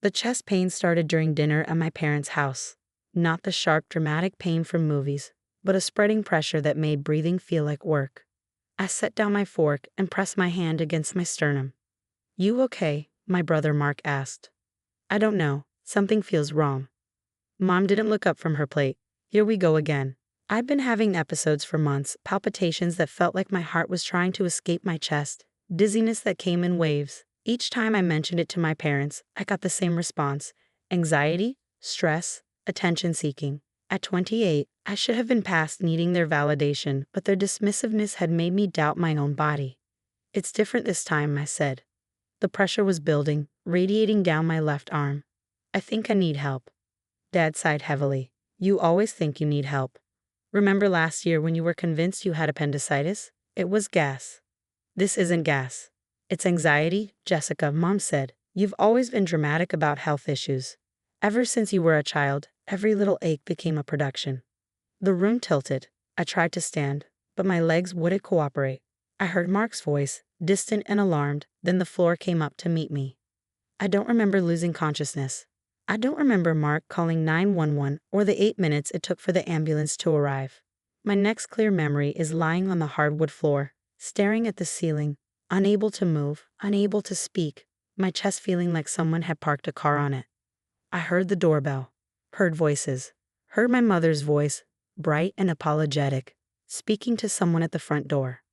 The chest pain started during dinner at my parents' house. Not the sharp, dramatic pain from movies, but a spreading pressure that made breathing feel like work. I set down my fork and pressed my hand against my sternum. "You okay?" my brother Mark asked. "I don't know. Something feels wrong." Mom didn't look up from her plate. "Here we go again." I'd been having episodes for months, palpitations that felt like my heart was trying to escape my chest, dizziness that came in waves. Each time I mentioned it to my parents, I got the same response: anxiety, stress, attention seeking. At 28, I should have been past needing their validation, but their dismissiveness had made me doubt my own body. "It's different this time," I said. The pressure was building, radiating down my left arm. "I think I need help." Dad sighed heavily. "You always think you need help. Remember last year when you were convinced you had appendicitis? It was gas." "This isn't gas. It's anxiety, Jessica," Mom said. "You've always been dramatic about health issues. Ever since you were a child, every little ache became a production." The room tilted. I tried to stand, but my legs wouldn't cooperate. I heard Mark's voice, distant and alarmed, then the floor came up to meet me. "I don't remember losing consciousness. I don't remember Mark calling 911 or the 8 minutes it took for the ambulance to arrive. My next clear memory is lying on the hardwood floor, staring at the ceiling, unable to move, unable to speak, my chest feeling like someone had parked a car on it. I heard the doorbell, heard voices, heard my mother's voice, bright and apologetic, speaking to someone at the front door.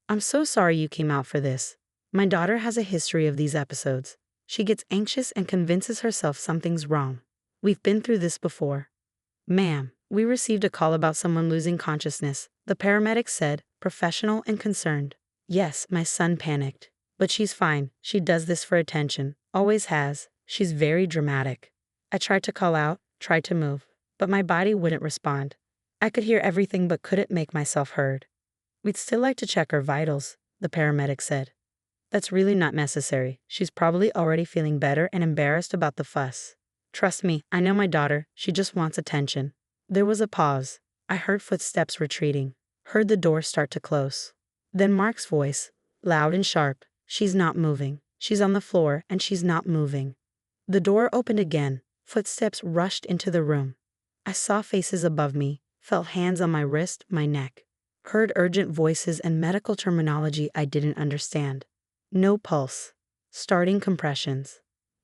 "I'm so sorry you came out for this. My daughter has a history of these episodes. She gets anxious and convinces herself something's wrong. We've been through this before." "Ma'am, we received a call about someone losing consciousness," the paramedic said, professional and concerned. Yes, my son panicked. "But she's fine. She does this for attention. Always has. She's very dramatic." I tried to call out, tried to move, but my body wouldn't respond. I could hear everything but couldn't make myself heard. "We'd still like to check her vitals," the paramedic said. "That's really not necessary. She's probably already feeling better and embarrassed about the fuss. Trust me, I know my daughter. She just wants attention." There was a pause. I heard footsteps retreating, heard the door start to close. Then Mark's voice, loud and sharp: "She's not moving. She's on the floor and she's not moving." The door opened again. Footsteps rushed into the room. I saw faces above me, felt hands on my wrist, my neck. Heard urgent voices and medical terminology I didn't understand. "No pulse. Starting compressions."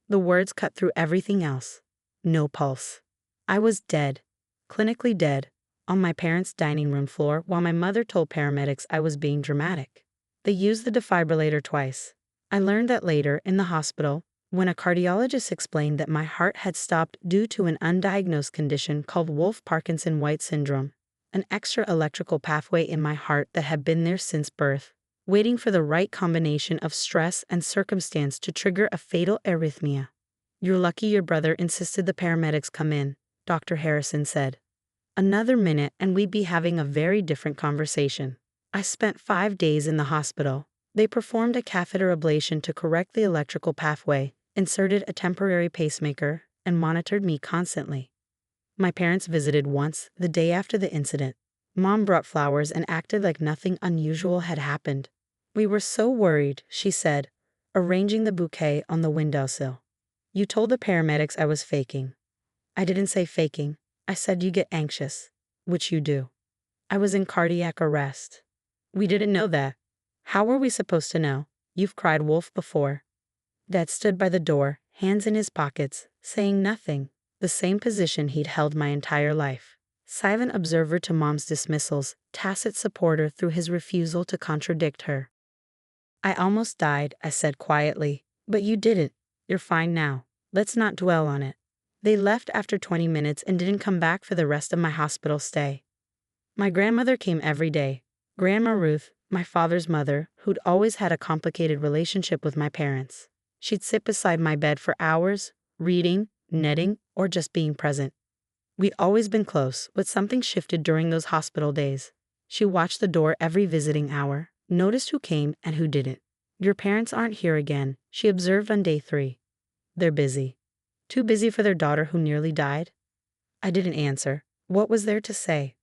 The words cut through everything else. No pulse. I was dead. Clinically dead. On my parents' dining room floor while my mother told paramedics I was being dramatic. They used the defibrillator twice. I learned that later, in the hospital, when a cardiologist explained that my heart had stopped due to an undiagnosed condition called Wolff-Parkinson-White syndrome, an extra electrical pathway in my heart that had been there since birth, waiting for the right combination of stress and circumstance to trigger a fatal arrhythmia. "You're lucky your brother insisted the paramedics come in," Dr. Harrison said. "Another minute and we'd be having a very different conversation." I spent 5 days in the hospital. They performed a catheter ablation to correct the electrical pathway, inserted a temporary pacemaker, and monitored me constantly. My parents visited once, the day after the incident. Mom brought flowers and acted like nothing unusual had happened. "We were so worried," she said, arranging the bouquet on the windowsill. "You told the paramedics I was faking." "I didn't say faking. I said you get anxious," which you do. "I was in cardiac arrest." "We didn't know that." "How were we supposed to know? You've cried wolf before." Dad stood by the door, hands in his pockets, saying nothing, the same position he'd held my entire life. Silent observer to Mom's dismissals, tacit supporter through his refusal to contradict her. "I almost died," I said quietly. "But you didn't. You're fine now. Let's not dwell on it." They left after 20 minutes and didn't come back for the rest of my hospital stay. My grandmother came every day. Grandma Ruth, my father's mother, who'd always had a complicated relationship with my parents. She'd sit beside my bed for hours, reading, knitting, or just being present. We'd always been close, but something shifted during those hospital days. She watched the door every visiting hour, noticed who came and who didn't. "Your parents aren't here again," she observed on day 3. "They're busy." Too busy for their daughter who nearly died? I didn't answer. What was there to say?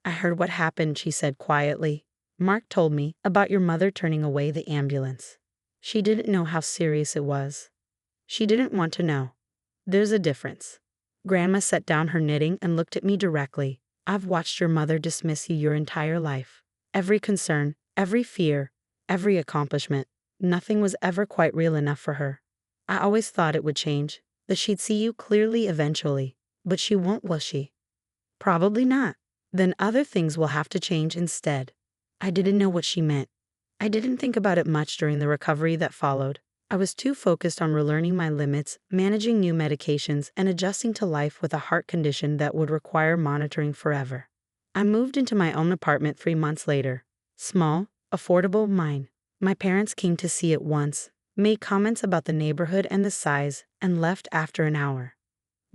"I heard what happened," she said quietly. "Mark told me about your mother turning away the ambulance. She didn't know how serious it was. She didn't want to know. There's a difference. Grandma set down her knitting and looked at me directly. I've watched your mother dismiss you your entire life. Every concern, every fear, every accomplishment. Nothing was ever quite real enough for her. I always thought it would change, that she'd see you clearly eventually. But she won't, will she? Probably not. Then other things will have to change instead. I didn't know what she meant. I didn't think about it much during the recovery that followed. I was too focused on relearning my limits, managing new medications, and adjusting to life with a heart condition that would require monitoring forever. I moved into my own apartment 3 months later. Small, affordable, mine. My parents came to see it once, made comments about the neighborhood and the size, and left after an hour.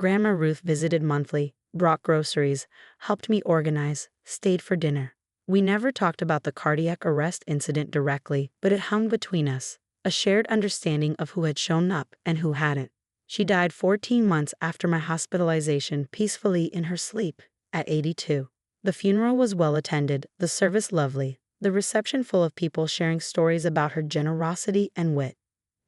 Grandma Ruth visited monthly, brought groceries, helped me organize, stayed for dinner. We never talked about the cardiac arrest incident directly, but it hung between us, a shared understanding of who had shown up and who hadn't. She died 14 months after my hospitalization peacefully in her sleep, at 82. The funeral was well attended, the service lovely, the reception full of people sharing stories about her generosity and wit.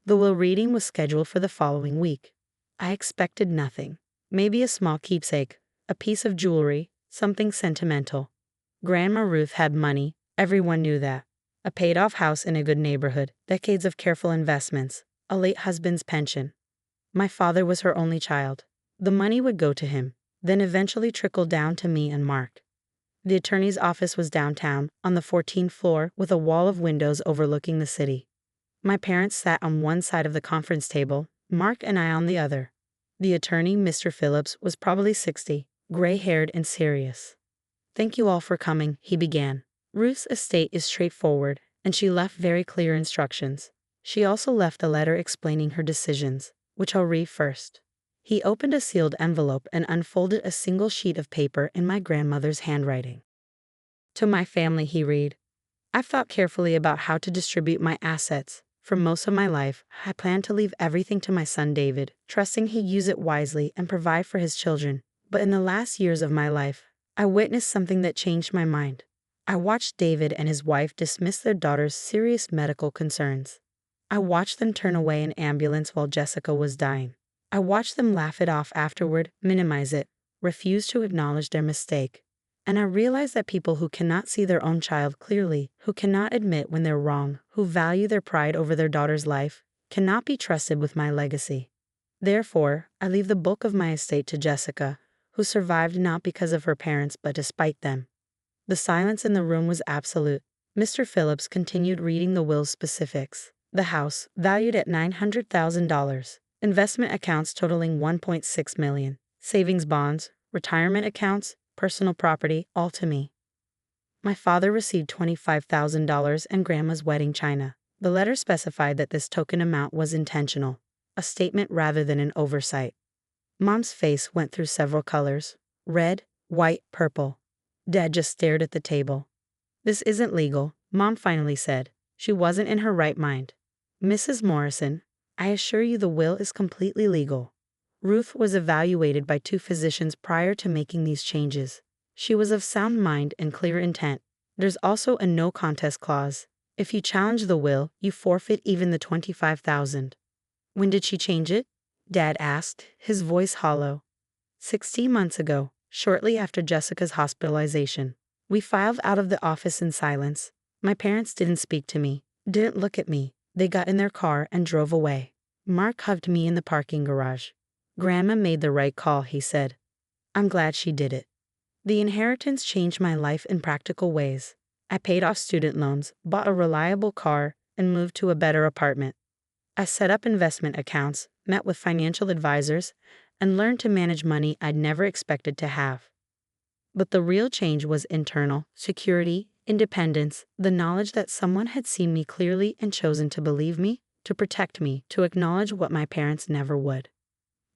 The will reading was scheduled for the following week. I expected nothing. Maybe a small keepsake, a piece of jewelry, something sentimental. Grandma Ruth had money, everyone knew that. A paid-off house in a good neighborhood, decades of careful investments, a late husband's pension. My father was her only child. The money would go to him, then eventually trickle down to me and Mark. The attorney's office was downtown, on the 14th floor, with a wall of windows overlooking the city. My parents sat on one side of the conference table, Mark and I on the other. The attorney, Mr. Phillips, was probably 60, gray-haired and serious. "Thank you all for coming," he began. "Ruth's estate is straightforward, and she left very clear instructions. She also left a letter explaining her decisions, which I'll read first." He opened a sealed envelope and unfolded a single sheet of paper in my grandmother's handwriting. "To my family," he read, "I've thought carefully about how to distribute my assets. For most of my life, I planned to leave everything to my son David, trusting he'd use it wisely and provide for his children. But in the last years of my life, I witnessed something that changed my mind. I watched David and his wife dismiss their daughter's serious medical concerns. I watched them turn away an ambulance while Jessica was dying. I watched them laugh it off afterward, minimize it, refuse to acknowledge their mistake. And I realized that people who cannot see their own child clearly, who cannot admit when they're wrong, who value their pride over their daughter's life, cannot be trusted with my legacy. Therefore, I leave the bulk of my estate to Jessica, who survived not because of her parents but despite them." The silence in the room was absolute. Mr. Phillips continued reading the will's specifics. The house, valued at $900,000. Investment accounts totaling $1.6 million. Savings bonds, retirement accounts, personal property, all to me. My father received $25,000 and Grandma's wedding china. The letter specified that this token amount was intentional, a statement rather than an oversight. Mom's face went through several colors: red, white, purple. Dad just stared at the table. "This isn't legal," Mom finally said. She wasn't in her right mind. "Mrs. Morrison, I assure you the will is completely legal. Ruth was evaluated by 2 physicians prior to making these changes. She was of sound mind and clear intent. There's also a no contest clause. If you challenge the will, you forfeit even the $25,000. "When did she change it?" Dad asked, his voice hollow. 16 months ago, shortly after Jessica's hospitalization. We filed out of the office in silence. My parents didn't speak to me, didn't look at me. They got in their car and drove away. Mark hugged me in the parking garage. "Grandma made the right call," he said. "I'm glad she did it." The inheritance changed my life in practical ways. I paid off student loans, bought a reliable car, and moved to a better apartment. I set up investment accounts, met with financial advisors, and learned to manage money I'd never expected to have. But the real change was internal: security, independence, the knowledge that someone had seen me clearly and chosen to believe me, to protect me, to acknowledge what my parents never would.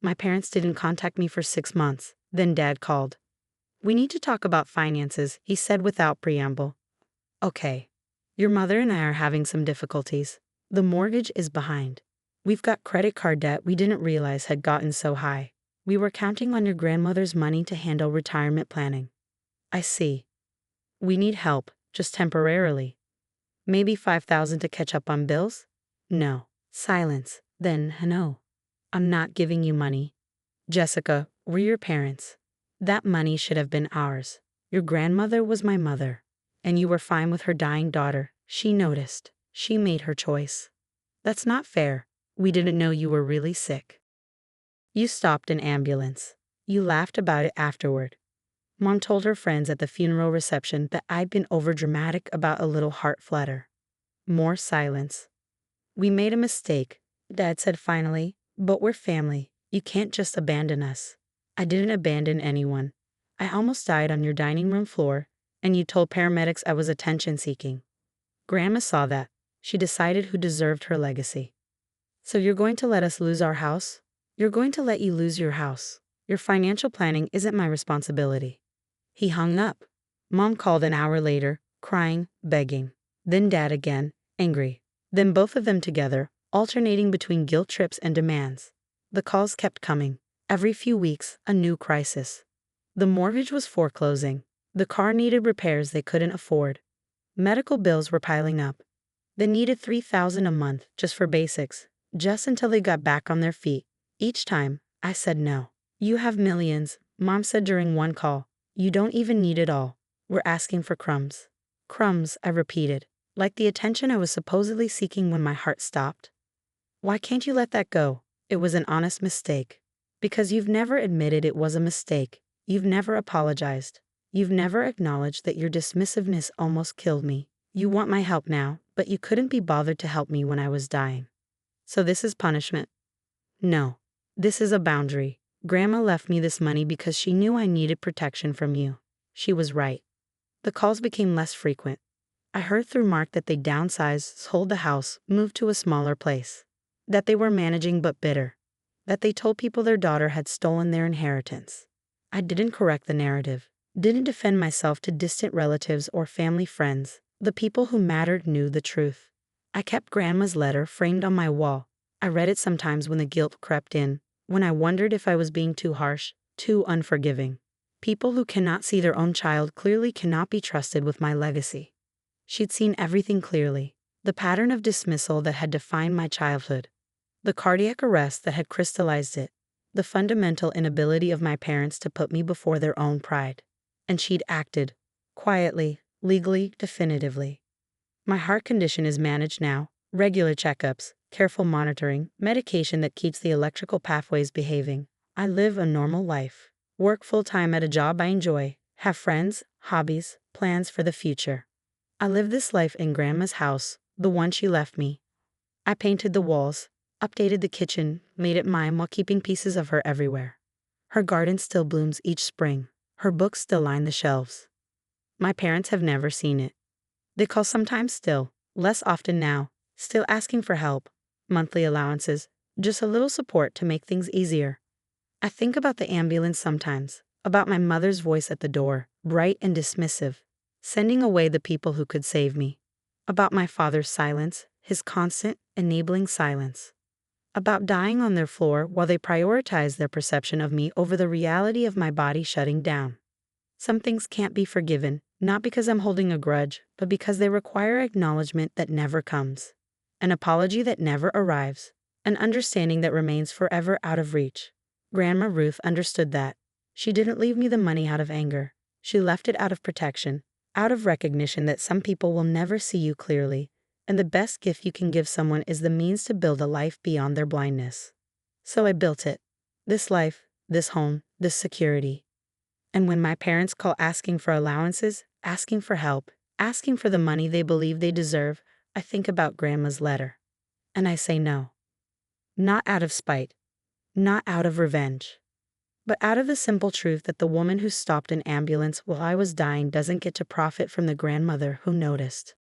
My parents didn't contact me for 6 months. Then Dad called. "We need to talk about finances," he said without preamble. "Okay. Your mother and I are having some difficulties. The mortgage is behind. We've got credit card debt we didn't realize had gotten so high. We were counting on your grandmother's money to handle retirement planning." "I see. We need help, just temporarily. Maybe $5,000 to catch up on bills?" "No." Silence. Then, "No. I'm not giving you money. Jessica, we're your parents. That money should have been ours. Your grandmother was my mother. And you were fine with her dying daughter. She noticed. She made her choice. That's not fair. We didn't know you were really sick. You stopped an ambulance. You laughed about it afterward. Mom told her friends at the funeral reception that I'd been overdramatic about a little heart flutter. More silence. We made a mistake, Dad said finally, but we're family. You can't just abandon us. I didn't abandon anyone. I almost died on your dining room floor, and you told paramedics I was attention-seeking. Grandma saw that. She decided who deserved her legacy. So you're going to let us lose our house? You're going to let you lose your house. Your financial planning isn't my responsibility. He hung up. Mom called an hour later, crying, begging. Then Dad again, angry. Then both of them together, alternating between guilt trips and demands. The calls kept coming. Every few weeks, a new crisis. The mortgage was foreclosing. The car needed repairs they couldn't afford. Medical bills were piling up. They needed $3,000 a month just for basics, just until they got back on their feet. Each time, I said no. You have millions, Mom said during one call. You don't even need it all. We're asking for crumbs. Crumbs, I repeated, like the attention I was supposedly seeking when my heart stopped. Why can't you let that go? It was an honest mistake. Because you've never admitted it was a mistake. You've never apologized. You've never acknowledged that your dismissiveness almost killed me. You want my help now, but you couldn't be bothered to help me when I was dying. So this is punishment? No. This is a boundary. Grandma left me this money because she knew I needed protection from you. She was right. The calls became less frequent. I heard through Mark that they downsized, sold the house, moved to a smaller place. That they were managing but bitter. That they told people their daughter had stolen their inheritance. I didn't correct the narrative. Didn't defend myself to distant relatives or family friends. The people who mattered knew the truth. I kept Grandma's letter framed on my wall. I read it sometimes when the guilt crept in, when I wondered if I was being too harsh, too unforgiving. People who cannot see their own child clearly cannot be trusted with my legacy. She'd seen everything clearly. The pattern of dismissal that had defined my childhood. The cardiac arrest that had crystallized it. The fundamental inability of my parents to put me before their own pride. And she'd acted. Quietly, legally, definitively. My heart condition is managed now. Regular checkups, careful monitoring, medication that keeps the electrical pathways behaving. I live a normal life. Work full-time at a job I enjoy. Have friends, hobbies, plans for the future. I live this life in Grandma's house, the one she left me. I painted the walls, updated the kitchen, made it mine while keeping pieces of her everywhere. Her garden still blooms each spring. Her books still line the shelves. My parents have never seen it. They call sometimes still, less often now, still asking for help, monthly allowances, just a little support to make things easier. I think about the ambulance sometimes, about my mother's voice at the door, bright and dismissive, sending away the people who could save me. About my father's silence, his constant, enabling silence. About dying on their floor while they prioritized their perception of me over the reality of my body shutting down. Some things can't be forgiven, not because I'm holding a grudge, but because they require acknowledgement that never comes. An apology that never arrives. An understanding that remains forever out of reach. Grandma Ruth understood that. She didn't leave me the money out of anger. She left it out of protection, out of recognition that some people will never see you clearly, and the best gift you can give someone is the means to build a life beyond their blindness. So I built it. This life, this home, this security. And when my parents call asking for allowances, asking for help, asking for the money they believe they deserve, I think about Grandma's letter. And I say no. Not out of spite. Not out of revenge. But out of the simple truth that the woman who stopped an ambulance while I was dying doesn't get to profit from the grandmother who noticed.